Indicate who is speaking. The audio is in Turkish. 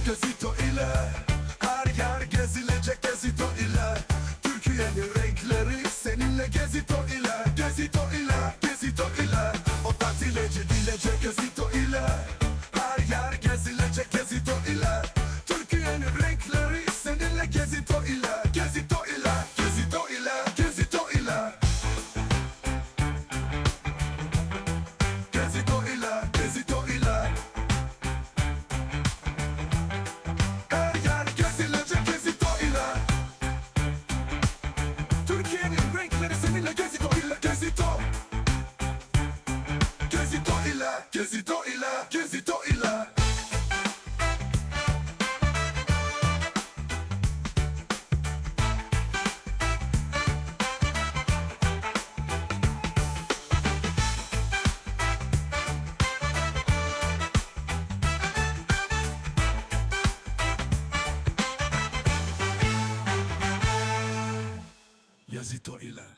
Speaker 1: Gezito ile her yer gezilecek, Gezito ile Türkiye'nin renkleri seninle, Gezito ile, Gezito ile, Gezito ile o tatileci dilecek, Gezito ile her yer gezilecek, Gezito ile Türkiye'nin renkleri seninle, Gezito ile, Gezito ile, Gezito ile, Gezito ile Gezito ile, Gezito ile her yer gezilecek, Gezito ile Türkiye'nin renkleri seninle, Gezito ile, Gezito Gezito ile, Gezito ile, Gezito ile Gezito ile